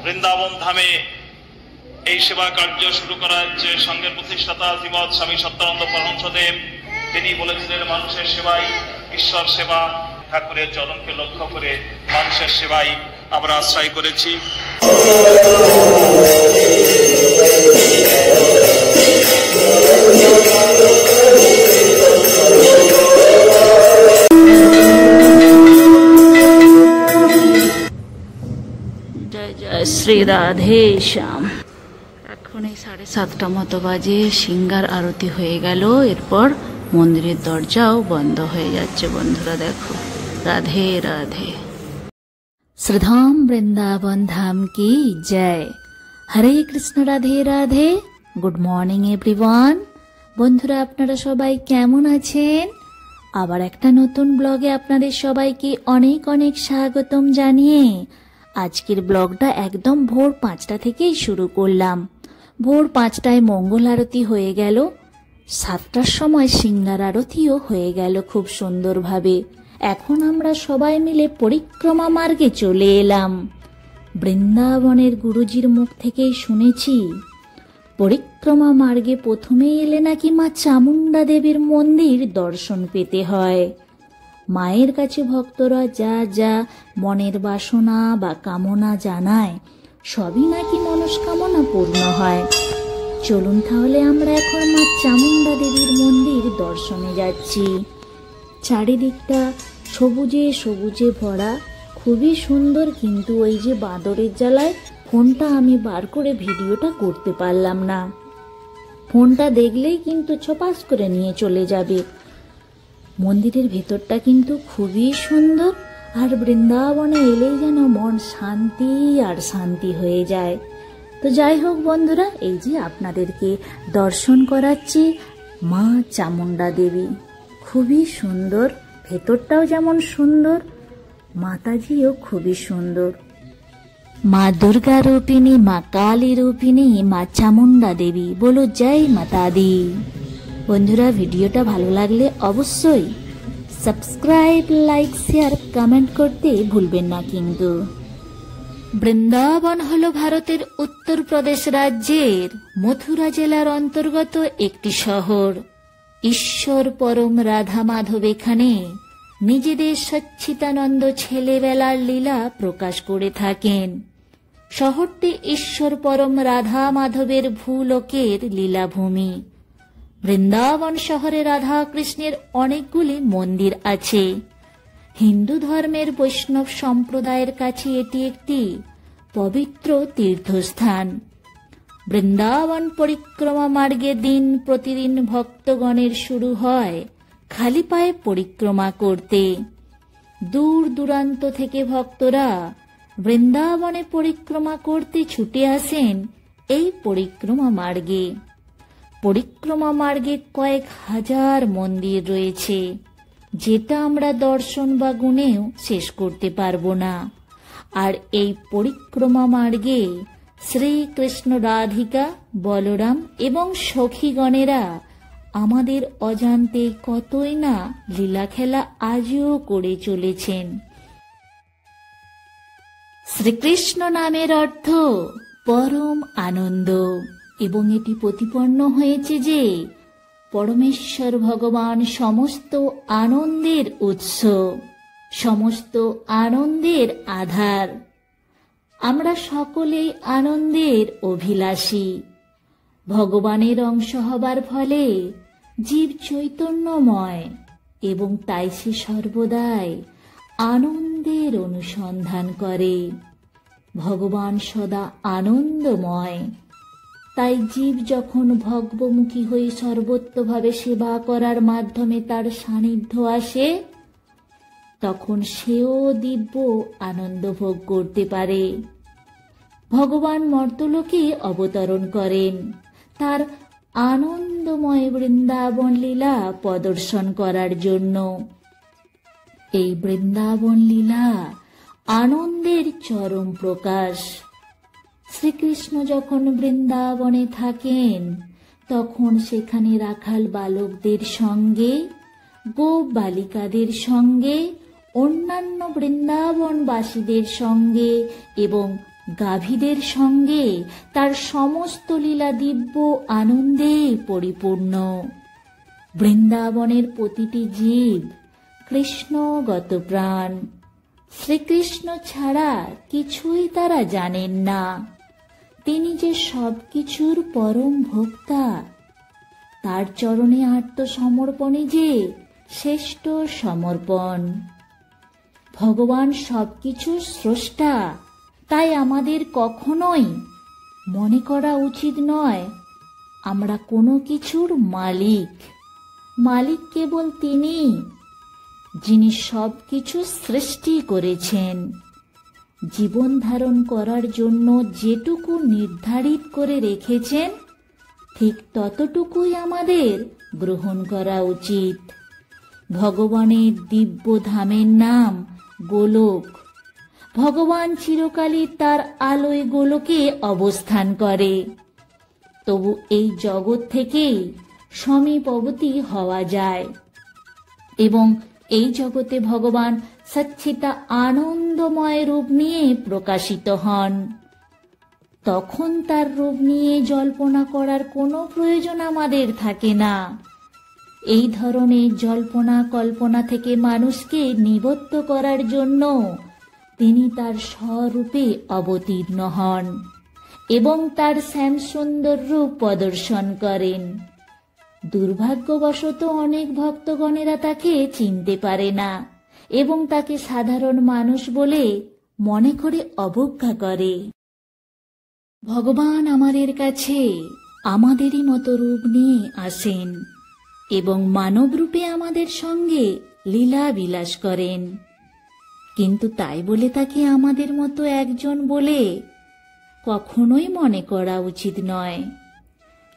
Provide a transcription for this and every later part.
বৃন্দাবন ধামে এই সেবা কার্য শুরু করা হচ্ছে সংঘের প্রতিষ্ঠাতা শ্রীমৎ স্বামী সত্যানন্দ পরমহংসদেব। তিনি বলেছিলেন মানুষের সেবাই ঈশ্বর সেবা। ঠাকুরের চরণকে লক্ষ্য করে মানুষের সেবাই আমরা আশ্রয় করেছি। জয় জয় শ্রী রাধে শ্যাম। এখন এই 7:30 মতো বাজে, সিঙ্গার আরতি হয়ে গেল। এরপর মন্দিরের দরজাও বন্ধ হয়ে যাচ্ছে। বন্ধুরা দেখো, রাধে রাধে। শ্রীধাম বৃন্দাবন ধাম কি জয়। Hare Krishna, Radhe Radhe. Good morning everyone. বন্ধুরা আপনারা সবাই কেমন আছেন? আবার একটা নতুন ব্লগে আপনাদের সবাইকে অনেক অনেক স্বাগতম জানিয়ে আজকের ব্লগটা একদম ভোর 5টা থেকেই শুরু করলাম। ভোর 5টায় মঙ্গল আরতি হয়ে গেল, 7টার সময় সিঙ্গার আরতিও হয়ে গেল খুব সুন্দরভাবে। এখন আমরা সবাই মিলে পরিক্রমা মার্গে চলে এলাম। বৃন্দাবনের গুরুজির মুখ থেকেই শুনেছি পরিক্রমা মার্গে প্রথমে এলে নাকি মা চামুণ্ডা দেবীর মন্দির দর্শন পেতে হয়। মায়ের কাছে ভক্তরা যা যা মনের বাসনা বা কামনা জানায় সবই নাকি মনস্কামনা পূর্ণ হয়। চলুন তাহলে আমরা এখন মা চামুণ্ডা দেবীর মন্দির দর্শনে যাচ্ছি। চারিদিকটা সবুজে সবুজে ভরা, খুবই সুন্দর। কিন্তু ওই যে বাঁদরের জ্বালায় ফোনটা আমি বার করে ভিডিওটা করতে পারলাম না। ফোনটা দেখলেই কিন্তু ছপাস করে নিয়ে চলে যাবে। মন্দিরের ভেতরটা কিন্তু খুবই সুন্দর, আর বৃন্দাবনে এলেই যেন মন শান্তি আর শান্তি হয়ে যায়। তো যাই হোক বন্ধুরা, এই যে আপনাদেরকে দর্শন করাচ্ছি মা চামুণ্ডা দেবী। খুবই সুন্দর, ভেতরটাও যেমন সুন্দর, মাতাজিও খুবই সুন্দর। মা দুর্গা রূপিণী, মা কালী রূপিণী, মা চামুণ্ডা দেবী, বলো জয় মাতা দি। বন্ধুরা ভিডিওটা ভালো লাগলে অবশ্যই সাবস্ক্রাইব, লাইক, শেয়ার, কমেন্ট করতে ভুলবেন না কিন্তু। বৃন্দাবন হলো ভারতের উত্তরপ্রদেশ রাজ্যের মথুরা জেলার অন্তর্গত একটি শহর। ঈশ্বর পরম রাধা মাধব এখানে নিজেদের সচ্চিদানন্দ ছেলেবেলার লীলা প্রকাশ করে থাকেন। শহরটি ঈশ্বর পরম রাধা মাধবের ভূলোকের লীলাভূমি। বৃন্দাবন শহরে রাধা কৃষ্ণের অনেকগুলি মন্দির আছে। হিন্দু ধর্মের বৈষ্ণব সম্প্রদায়ের কাছে এটি একটি পবিত্র তীর্থস্থান। বৃন্দাবন পরিক্রমা মার্গে দিন প্রতিদিন ভক্তগণের শুরু হয় খালি পায়ে পরিক্রমা করতে। দূর দূরান্ত থেকে ভক্তরা বৃন্দাবনে পরিক্রমা করতে ছুটে আসেন এই পরিক্রমা মার্গে। পরিক্রমা মার্গে কয়েক হাজার মন্দির রয়েছে, যেটা আমরা দর্শন বা গুণেও শেষ করতে পারবো না। আর এই পরিক্রমা মার্গে শ্রীকৃষ্ণ, রাধিকা, বলরাম এবং সখীগণেরা আমাদের অজান্তে কতই না লীলা খেলা আজও করে চলেছেন। শ্রীকৃষ্ণ নামের অর্থ পরম আনন্দ, এবং এটি প্রতিপন্ন হয়েছে যে পরমেশ্বর ভগবান সমস্ত আনন্দের উৎস, সমস্ত আনন্দের আধার। আমরা সকলেই আনন্দের অভিলাষী। ভগবানের অংশ হবার ফলে জীব চৈতন্যময়, এবং তাই সে সর্বদাই আনন্দের অনুসন্ধান করে। ভগবান সদা আনন্দময়, তাই জীব যখন ভগবমুখী হয়ে সর্বত্রভাবে সেবা করার মাধ্যমে তার সান্নিধ্য আসে, তখন সেও দিব্য আনন্দ ভোগ করতে পারে। ভগবান মর্তলোকে অবতরণ করেন তার আনন্দময় বৃন্দাবন লীলা প্রদর্শন করার জন্য। এই বৃন্দাবন লীলা আনন্দের চরম প্রকাশ। শ্রীকৃষ্ণ যখন বৃন্দাবনে থাকেন তখন সেখানে রাখাল বালকদের সঙ্গে গোপ বালিকাদের সঙ্গে, অন্যান্য বৃন্দাবনবাসীদের সঙ্গে এবং গাভীদের সঙ্গে তার সমস্ত লীলা দিব্য আনন্দে পরিপূর্ণ। বৃন্দাবনের প্রতিটি জীব কৃষ্ণগত প্রাণ। শ্রীকৃষ্ণ ছাড়া কিছুই তারা জানেন না। তিনি যে সবকিছুর পরম ভোক্তা, তার চরণে আত্মসমর্পণই যে শ্রেষ্ঠ সমর্পণ। ভগবান সবকিছুর স্রষ্টা, তাই আমাদের কখনোই মনে করা উচিত নয় আমরা কোনো কিছুর মালিক। মালিক কেবল তিনি, যিনি সবকিছু সৃষ্টি করেছেন। জীবন ধারণ করার জন্য যেটুকু নির্ধারিত করে রেখেছেন, ঠিক ততটুকুই আমাদের গ্রহণ করা উচিত। ভগবানের দিব্য ধামের নাম গোলক। ভগবান চিরকালই তার আলোয় গোলকে অবস্থান করে। তবু এই জগৎ থেকেই সমীপবর্তী হওয়া যায় এবং এই জগতে ভগবান সচ্চিতা আনন্দময় রূপ নিয়ে প্রকাশিত হন। তখন তার রূপ নিয়ে জল্পনা করার কোনো প্রয়োজন আমাদের থাকে না। এই ধরনের জল্পনা কল্পনা থেকে মানুষকে নিবদ্ধ করার জন্য তিনি তার স্বরূপে অবতীর্ণ হন এবং তার শ্যামসুন্দর রূপ প্রদর্শন করেন। দুর্ভাগ্যবশত অনেক ভক্তগণেরা তাকে চিনতে পারে না এবং তাকে সাধারণ মানুষ বলে মনে করে অবজ্ঞা করে। ভগবান আমাদের কাছে আমাদেরই মতো রূপ নিয়ে আসেন এবং মানব রূপে আমাদের সঙ্গে লীলা বিলাস করেন। কিন্তু তাই বলে তাকে আমাদের মতো একজন বলে কখনোই মনে করা উচিত নয়।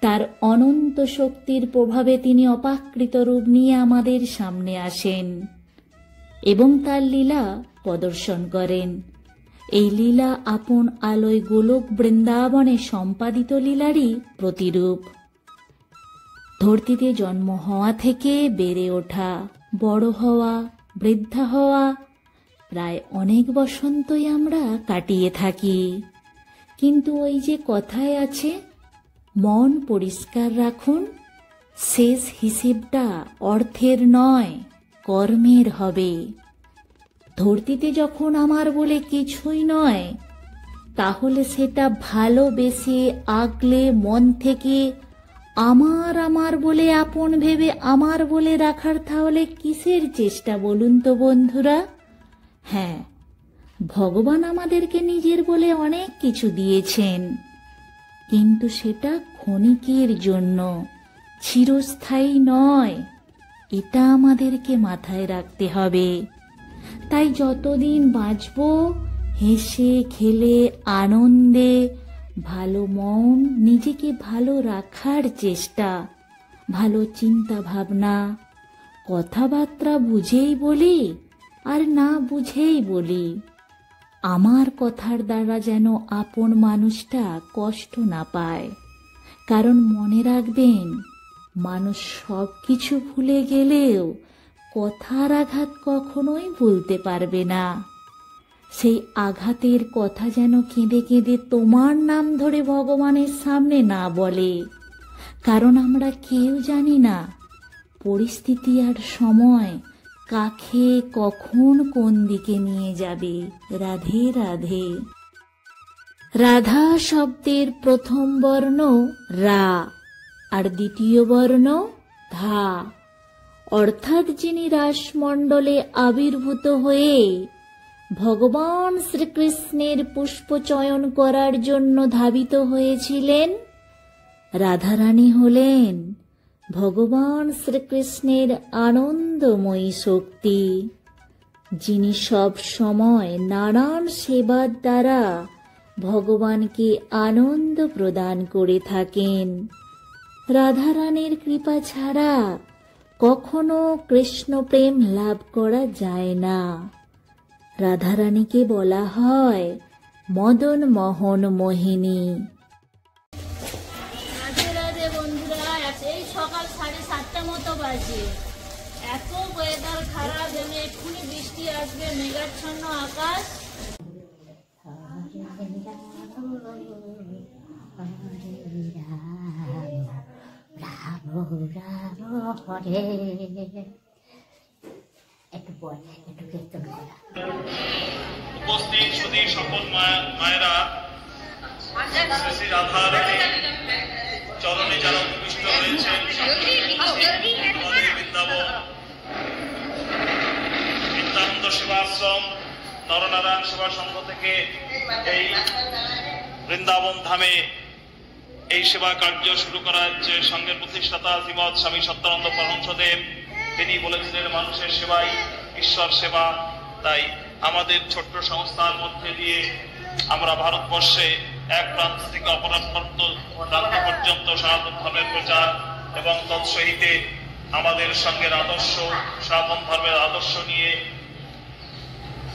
তার অনন্ত শক্তির প্রভাবে তিনি অপাকৃত রূপ নিয়ে আমাদের সামনে আসেন এবং তার লীলা প্রদর্শন করেন। এই লীলা আপন আলোয় গোলক বৃন্দাবনে সম্পাদিত লীলারই প্রতিরূপ। ধরতিতে জন্ম হওয়া থেকে বেড়ে ওঠা, বড় হওয়া, বৃদ্ধা হওয়া, প্রায় অনেক বসন্তই আমরা কাটিয়ে থাকি। কিন্তু ওই যে কথায় আছে, মন পরিষ্কার রাখুন, শেষ হিসেবটা অর্থের নয় কর্মের হবে। ধরতিতে যখন আমার বলে কিছুই নয়, তাহলে সেটা ভালোবেসে আগলে মন থেকে আমার আমার বলে আপন ভেবে আমার বলে রাখার তাহলে কিসের চেষ্টা বলুন তো বন্ধুরা? হ্যাঁ, ভগবান আমাদেরকে নিজের বলে অনেক কিছু দিয়েছেন, কিন্তু সেটা ক্ষণিকের জন্য, চিরস্থায়ী নয়। এটা আমাদেরকে মাথায় রাখতে হবে। তাই যতদিন বাঁচব হেসে খেলে আনন্দে, ভালো মন, নিজেকে ভালো রাখার চেষ্টা, ভালো চিন্তা ভাবনা, কথাবার্তা বুঝেই বলি আর না বুঝেই বলি। আমার কথার দ্বারা যেন আপন মানুষটা কষ্ট না পায়। কারণ মনে রাখবেন, মানুষ সব কিছু ভুলে গেলেও কথার আঘাত কখনোই ভুলতে পারবে না। সেই আঘাতের কথা যেন কেঁদে কেঁদে তোমার নাম ধরে ভগবানের সামনে না বলে। কারণ আমরা কেউ জানি না পরিস্থিতি আর সময় কাকে কখন কোন দিকে নিয়ে যাবে। রাধে রাধে। রাধা শব্দের প্রথম বর্ণ রা আর দ্বিতীয় বর্ণ ধা। অর্থাৎ যিনি রাসমণ্ডলে আবির্ভূত হয়ে ভগবান শ্রীকৃষ্ণের পুষ্প চয়ন করার জন্য ধাবিত হয়েছিলেন, রাধারানী হলেন ভগবান শ্রীকৃষ্ণের আনন্দময়ী শক্তি, যিনি সব সময় নানান সেবার দ্বারা ভগবানকে আনন্দ প্রদান করে থাকেন। রাধারানীর কৃপা ছাড়া কখনো কৃষ্ণ প্রেম লাভ করা যায় না। রাধারানীকে বলা হয় মদন মোহন মোহিনী। রাধে রাধে বন্ধুরা, এই সকাল 7:30 মতো বাজে। এত ওয়েদার খারাপ, যেন এক্ষুনি বৃষ্টি আসবে, মেঘাচ্ছন্ন আকাশ। উপস্থিত সুধী সকল মায়েরা, শ্রী রাধা রানী চরণে যারা উপবিষ্ট রয়েছেন, বৃন্দাবন নিত্যানন্দ সেবাশ্রম নরনারায়ণ সেবা সংঘ থেকে এই বৃন্দাবন ধামে এই সেবা কার্য শুরু করা হচ্ছে। সংঘের প্রতিষ্ঠাতা শ্রীমৎ স্বামী সত্যানন্দ পরমহংসদেব তিনি বলেছিলেন, মানুষের সেবাই ঈশ্বর সেবা। তাই আমাদের ছোট্ট সংস্থার মধ্যে দিয়ে আমরা ভারতবর্ষে এক প্রান্ত থেকে অপর প্রান্ত পর্যন্ত সনাতন ধর্মের প্রচার এবং তৎসহিতে আমাদের সঙ্গের আদর্শ, সনাতন ধর্মের আদর্শ নিয়ে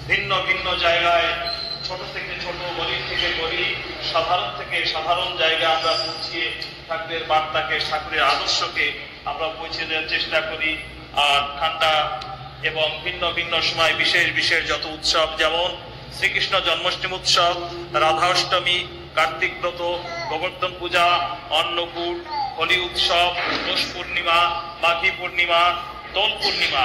ভিন্ন ভিন্ন জায়গায়, ছোট থেকে ছোট, গরিব থেকে গরিব, সাধারণ থেকে সাধারণ জায়গায় আমরা পৌঁছিয়ে ঠাকুরের বার্তাকে, ঠাকুরের আদর্শকে আমরা পৌঁছে দেওয়ার চেষ্টা করি। আর ঠান্ডা এবং ভিন্ন ভিন্ন সময় বিশেষ বিশেষ যত উৎসব, যেমন শ্রীকৃষ্ণ জন্মাষ্টমী উৎসব, রাধাষ্টমী, কার্তিক ব্রত, গোবর্ধন পূজা, অন্নকূট, হোলি উৎসব, পৌষ পূর্ণিমা, মাঘী পূর্ণিমা, দোল পূর্ণিমা,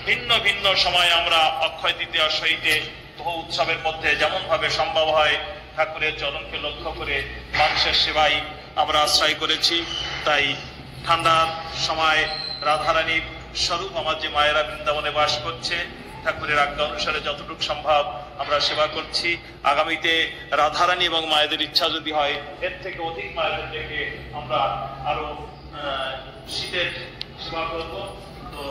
ভিন্ন ভিন্ন সময় আমরা অক্ষয় তৃতীয়ার সহিতে বহু উৎসবের মধ্যে যেমন ভাবে সম্ভব হয় ঠাকুরের চরণকে লক্ষ্য করে মানুষের সেবাই আমরা আশ্রয় করেছি। তাই ঠান্ডার সময় রাধারানীর স্বরূপ আমার যে মায়েরা বৃন্দাবনে বাস করছে, ঠাকুরের আজ্ঞা অনুসারে যতটুকু সম্ভব আমরা সেবা করছি। আগামীতে রাধারানী এবং মায়েদের ইচ্ছা যদি হয়, এর থেকে অধিক মায়েদের থেকে আমরা আরো শীতের সেবা করব। তো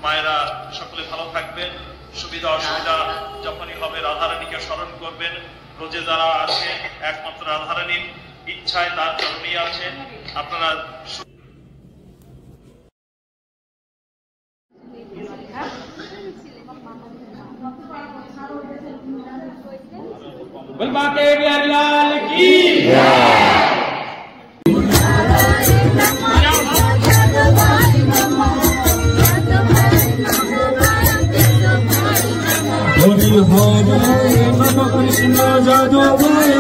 মায়েরা সকলে ভালো থাকবেন। সুবিধা অসুবিধা যখনই হবে রাধারানীকে স্মরণ করবেন। রোজে যারা আসে একমাত্র রাধারানীর ইচ্ছায় তার চরণেই আছেন। আপনারা बाके बिहारी लाल की हरि हरे नम कृष्ण जादवाय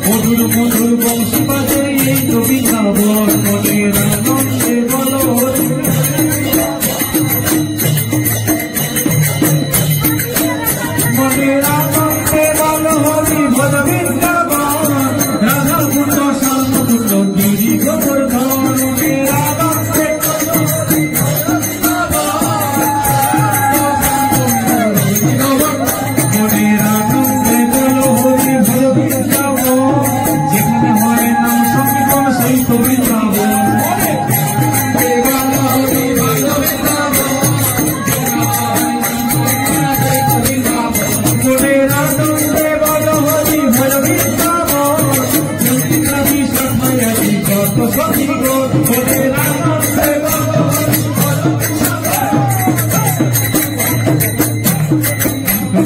মধুর মধুর বংশী বাজে এই রবীন্দ্রবন মনের আনন্দে বলো মনের আনন্দে বলো হরি ভজ বৃন্দাবন রাধা কুণ্ড শ্যাম কুণ্ড গিরি গোবর্ধন মনের আনন্দে মনের আনন্দে বলো হরি ভজ বৃন্দাবন যেখানে হয় নাম সংকীর্তন সেই তো বৃন্দাবন মনের আনন্দে বলো হরি ভজ বৃন্দাবন কত সখী গো মনের আনন্দে বলো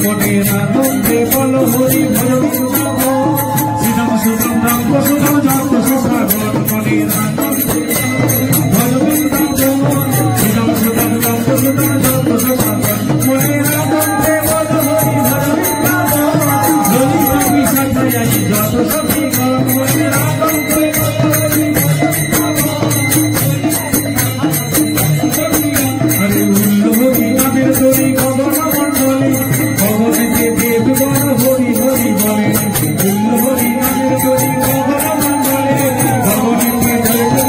মনের আনন্দে বলো হরি ভজ বৃন্দাবন শ্রীরাম সুরাম রাম সুরাম যত সুসাগর মনের আনন্দে ভজ বৃন্দাবন শ্রীরাম সুরাম রাম সুরাম যত সুসাগর মনের আনন্দে বলো হরি ভজ বৃন্দাবন হরি কবি সাজাই যত সখী গণ মনের আনন্দে হরে উল্লহরি নামের দড়ি গগন মণ্ডলী ভগবতী দেব গণ হরি হরি বলে উল্লহরি নামের দড়ি গগন মণ্ডলী ভগবতী দেব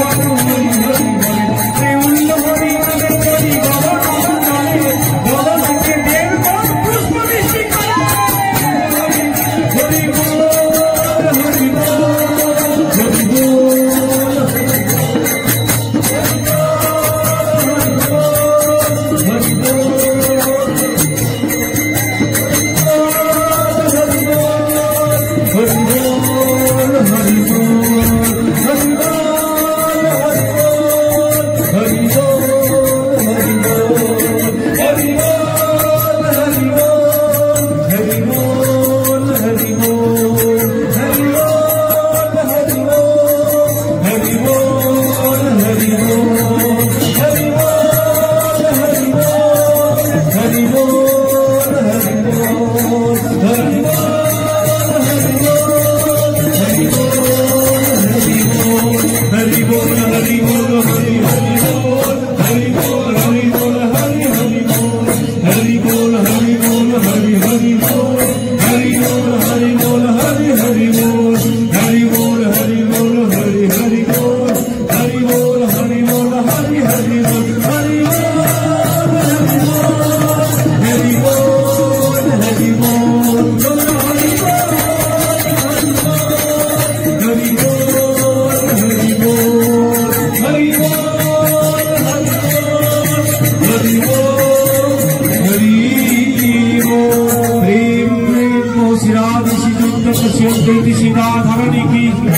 रानी की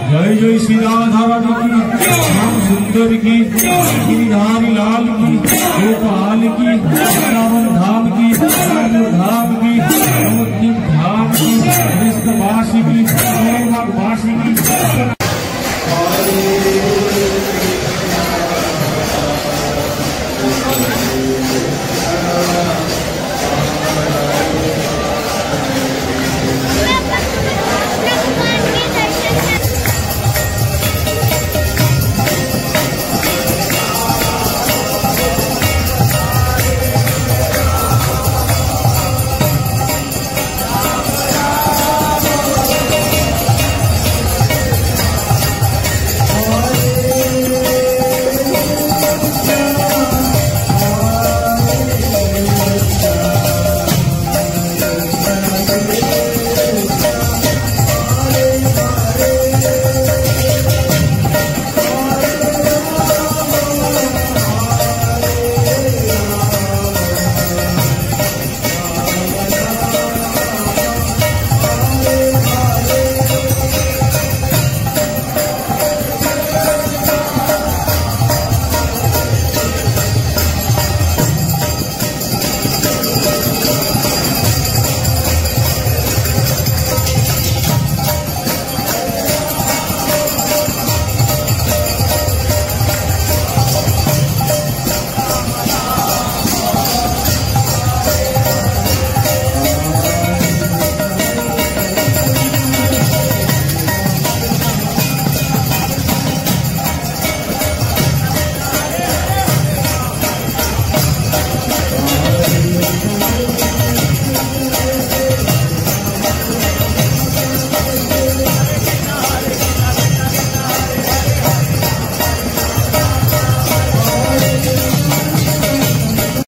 जय जय श्री राधा रानी की श्याम सुंदर की गिरिधारी लाल की गोपाल की वृंदावन धाम की धाम की नवद्वीप धाम की कृष्णवासी की